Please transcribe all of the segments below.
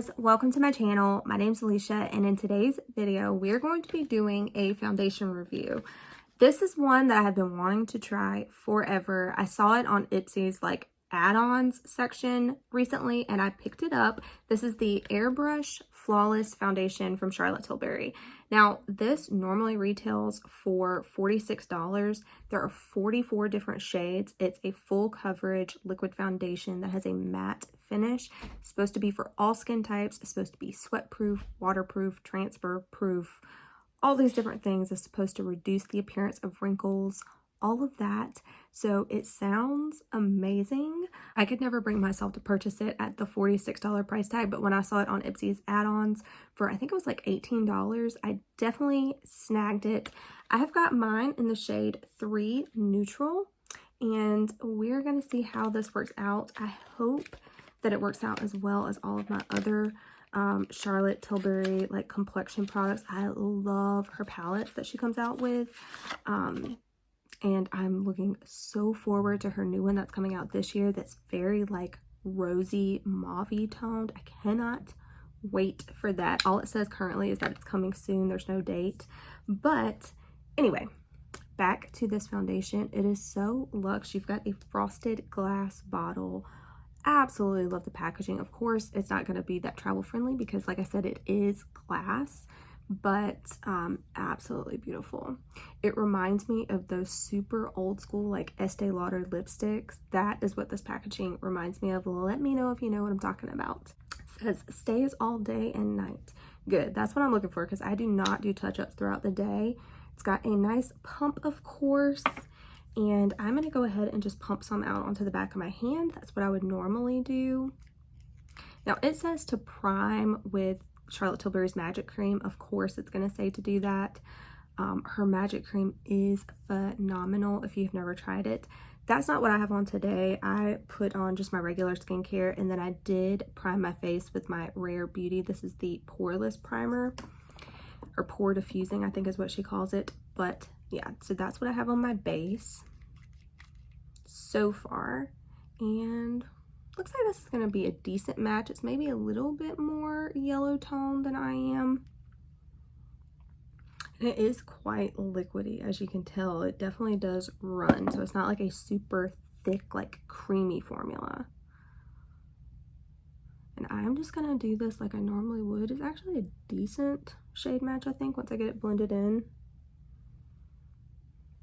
guys, welcome to my channel. My name's Alicia, and in today's video we're going to be doing a foundation review. This is one that I have been wanting to try forever. I saw it on Ipsy's like add-ons section recently and I picked it up. This is the Airbrush Flawless Foundation from Charlotte Tilbury. Now this normally retails for $46. There are 44 different shades. It's a full coverage liquid foundation that has a matte finish. It's supposed to be for all skin types. It's supposed to be sweat proof, waterproof, transfer proof, all these different things. Is supposed to reduce the appearance of wrinkles, all of that. So it sounds amazing. I could never bring myself to purchase it at the $46 price tag, but when I saw it on Ipsy's add-ons for, I think it was like $18, I definitely snagged it. I have got mine in the shade 3 Neutral, and we're gonna see how this works out. I hope that it works out as well as all of my other Charlotte Tilbury like complexion products. I love her palettes that she comes out with. And I'm looking so forward to her new one that's coming out this year that's very like rosy mauve-y toned. I cannot wait for that. All it says currently is that it's coming soon. There's no date. But anyway, back to this foundation. It is so luxe. You've got a frosted glass bottle. Absolutely love the packaging. Of course, it's not going to be that travel friendly because like I said, it is glass, but absolutely beautiful. It reminds me of those super old school like Estee Lauder lipsticks. That is what this packaging reminds me of. Let me know if you know what I'm talking about. It says stays all day and night. Good, that's what I'm looking for because I do not do touch-ups throughout the day. It's got a nice pump, of course, and I'm going to go ahead and just pump some out onto the back of my hand. That's what I would normally do. Now it says to prime with Charlotte Tilbury's Magic Cream. Of course it's going to say to do that. Her Magic Cream is phenomenal if you've never tried it. That's not what I have on today. I put on just my regular skincare, and then I did prime my face with my Rare Beauty. This is the poreless primer, or pore diffusing I think is what she calls it. But yeah, so that's what I have on my base so far, and looks like this is going to be a decent match. It's maybe a little bit more yellow tone than I am. And it is quite liquidy, as you can tell. It definitely does run, so it's not like a super thick, like creamy formula. And I'm just going to do this like I normally would. It's actually a decent shade match, I think, once I get it blended in.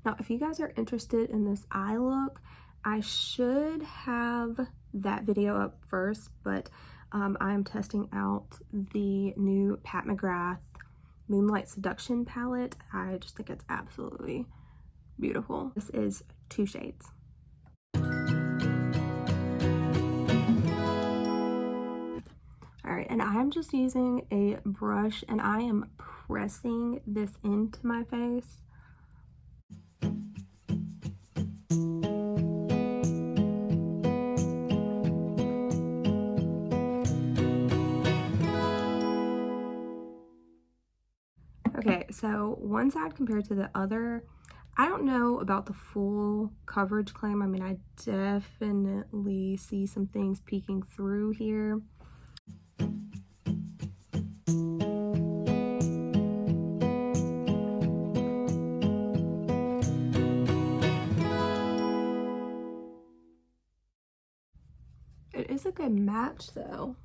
Now, if you guys are interested in this eye look, I should have that video up first, but I'm testing out the new Pat McGrath Moonlight Seduction palette. I just think it's absolutely beautiful. This is 2 shades. All right, and I'm just using a brush and I am pressing this into my face. Okay, so one side compared to the other, I don't know about the full coverage claim. I mean, I definitely see some things peeking through here. It is a good match though.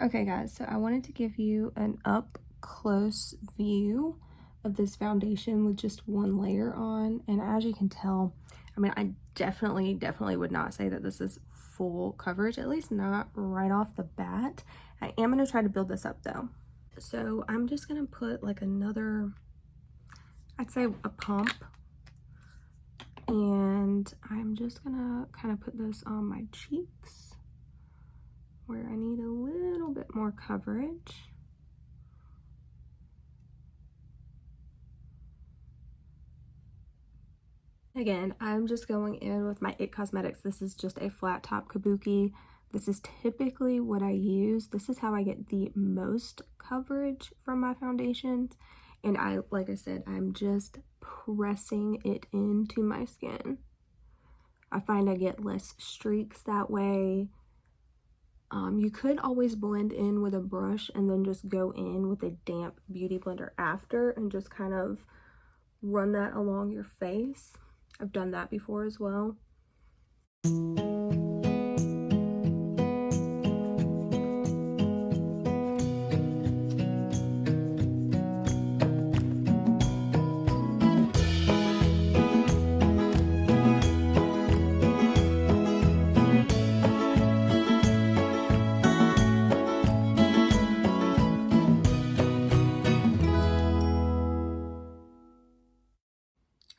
Okay guys, so I wanted to give you an up close view of this foundation with just one layer on, and as you can tell, I mean, I definitely would not say that this is full coverage, at least not right off the bat. I am going to try to build this up though. So I'm just going to put like another, I'd say a pump, and I'm just going to kind of put this on my cheeks where I need a little bit more coverage. Again, I'm just going in with my IT Cosmetics. This is just a flat top kabuki. This is typically what I use. This is how I get the most coverage from my foundations. And like I said, I'm just pressing it into my skin. I find I get less streaks that way. You could always blend in with a brush and then just go in with a damp beauty blender after and just kind of run that along your face. I've done that before as well.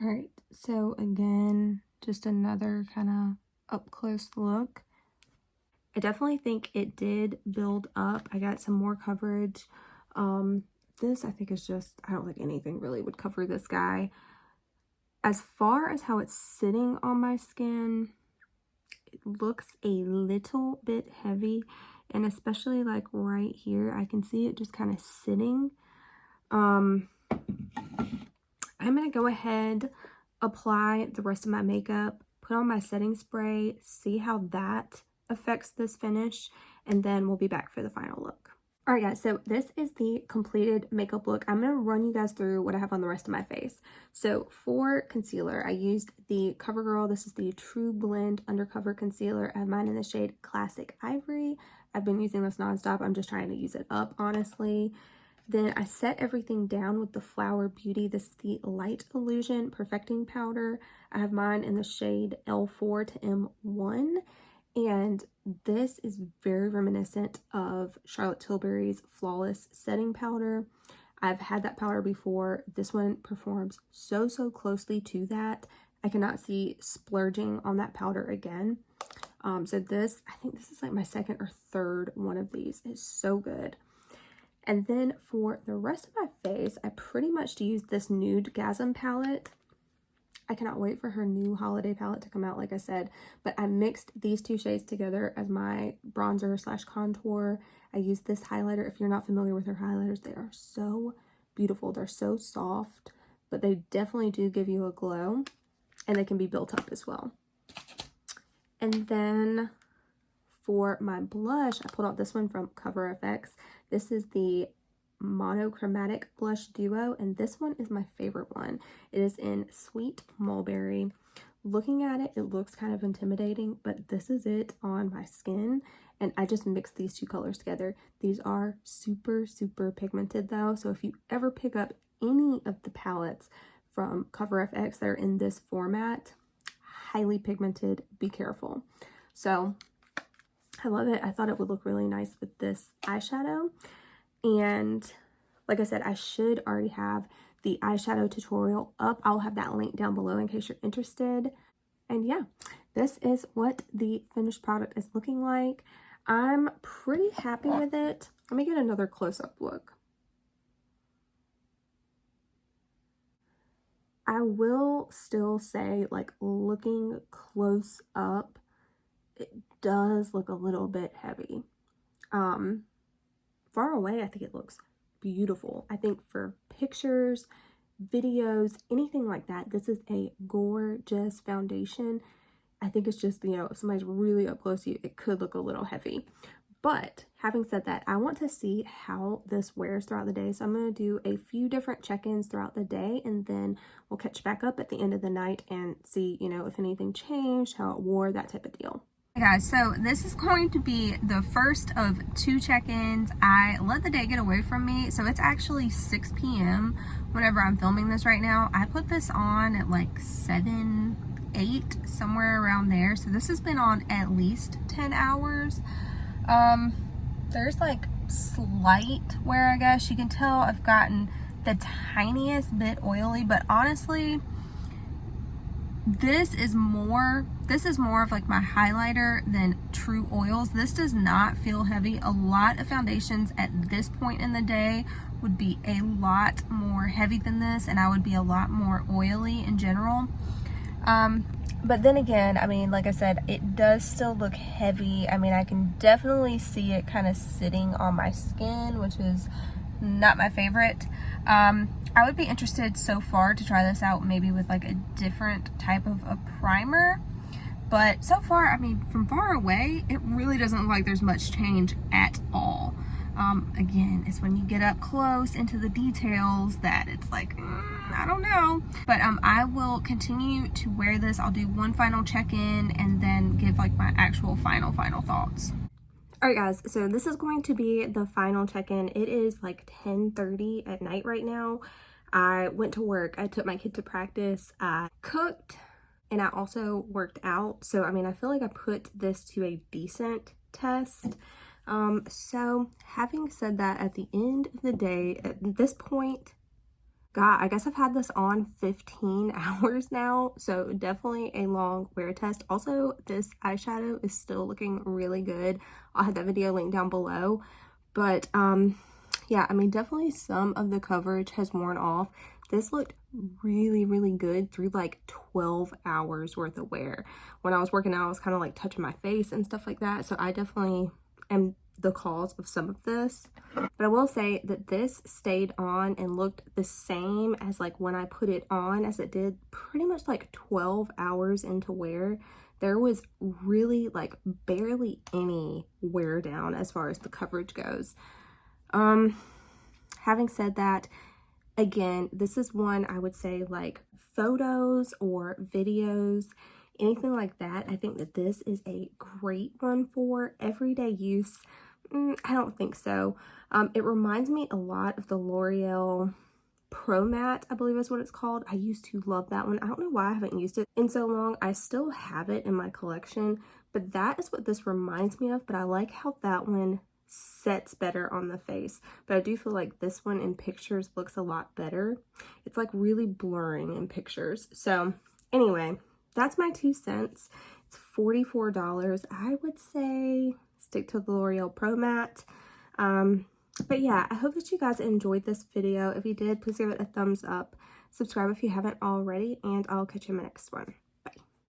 All right, so again, just another kind of up close look. I definitely think it did build up. I got some more coverage. This I think is just, I don't think anything really would cover this guy. As far as how it's sitting on my skin, it looks a little bit heavy, and especially like right here, I can see it just kind of sitting. I'm gonna go ahead, apply the rest of my makeup, put on my setting spray, see how that affects this finish, and then we'll be back for the final look. All right, guys, so this is the completed makeup look. I'm gonna run you guys through what I have on the rest of my face. So for concealer, I used the CoverGirl. This is the True Blend Undercover Concealer. I have mine in the shade Classic Ivory. I've been using this nonstop. I'm just trying to use it up, honestly. Then I set everything down with the Flower Beauty. This is the Light Illusion Perfecting Powder. I have mine in the shade L4 to M1. And this is very reminiscent of Charlotte Tilbury's Flawless Setting Powder. I've had that powder before. This one performs so closely to that. I cannot see splurging on that powder again. So this, I think this is like my second or third one of these. It's so good. And then for the rest of my face, I pretty much used this Nude Gasm palette. I cannot wait for her new holiday palette to come out, like I said. But I mixed these two shades together as my bronzer slash contour. I used this highlighter. If you're not familiar with her highlighters, they are so beautiful. They're so soft, but they definitely do give you a glow. And they can be built up as well. And then for my blush, I pulled out this one from Cover FX. This is the Monochromatic Blush Duo, and this one is my favorite one. It is in Sweet Mulberry. Looking at it, it looks kind of intimidating, but this is it on my skin, and I just mixed these two colors together. These are super pigmented though, so if you ever pick up any of the palettes from Cover FX that are in this format, highly pigmented, be careful. So I love it. I thought it would look really nice with this eyeshadow. And like I said, I should already have the eyeshadow tutorial up. I'll have that link down below in case you're interested. And yeah, this is what the finished product is looking like. I'm pretty happy with it. Let me get another close-up look. I will still say, like, looking close up, it does look a little bit heavy. Far away, I think it looks beautiful. I think for pictures, videos, anything like that, this is a gorgeous foundation. I think it's just, you know, if somebody's really up close to you, it could look a little heavy. But having said that, I want to see how this wears throughout the day. So I'm going to do a few different check-ins throughout the day, and then we'll catch back up at the end of the night and see, you know, if anything changed, how it wore, that type of deal. Hey guys, so this is going to be the first of 2 check-ins. I let the day get away from me, so it's actually 6 p.m. whenever I'm filming this right now. I put this on at like 7, 8, somewhere around there. So this has been on at least 10 hours. There's like slight wear, I guess. You can tell I've gotten the tiniest bit oily, but honestly, this is more of like my highlighter than true oils. This does not feel heavy. A lot of foundations at this point in the day would be a lot more heavy than this, and I would be a lot more oily in general. But then again, I mean, like I said, it does still look heavy. I mean, I can definitely see it kind of sitting on my skin, which is not my favorite. I would be interested so far to try this out maybe with like a different type of a primer, But so far, I mean, from far away, it really doesn't look like there's much change at all. Again, it's when you get up close into the details that it's like, I don't know. But I will continue to wear this. I'll do one final check-in and then give like my actual final thoughts. Alright guys, so this is going to be the final check-in. It is like 10:30 at night right now. I went to work, I took my kid to practice, I cooked, and I also worked out. So I mean, I feel like I put this to a decent test. So having said that, at the end of the day, at this point, God, I guess I've had this on 15 hours now, so definitely a long wear test. Also, this eyeshadow is still looking really good. I'll have that video linked down below. But yeah, I mean, definitely some of the coverage has worn off. This looked really, really good through like 12 hours worth of wear. When I was working out, I was kind of like touching my face and stuff like that. So I definitely am the cause of some of this. But I will say that this stayed on and looked the same as like when I put it on as it did pretty much like 12 hours into wear. There was really like barely any wear down as far as the coverage goes. Having said that, again, this is one I would say like photos or videos, anything like that. I think that this is a great one for everyday use. I don't think so. It reminds me a lot of the L'Oreal Pro Matte, I believe is what it's called. I used to love that one. I don't know why I haven't used it in so long. I still have it in my collection, but that is what this reminds me of. But I like how that one sets better on the face, but I do feel like this one in pictures looks a lot better. It's like really blurring in pictures. So anyway, that's my 2 cents. It's $44. I would say stick to the L'Oreal Pro Matte. But yeah, I hope that you guys enjoyed this video. If you did, please give it a thumbs up. Subscribe if you haven't already, and I'll catch you in my next one.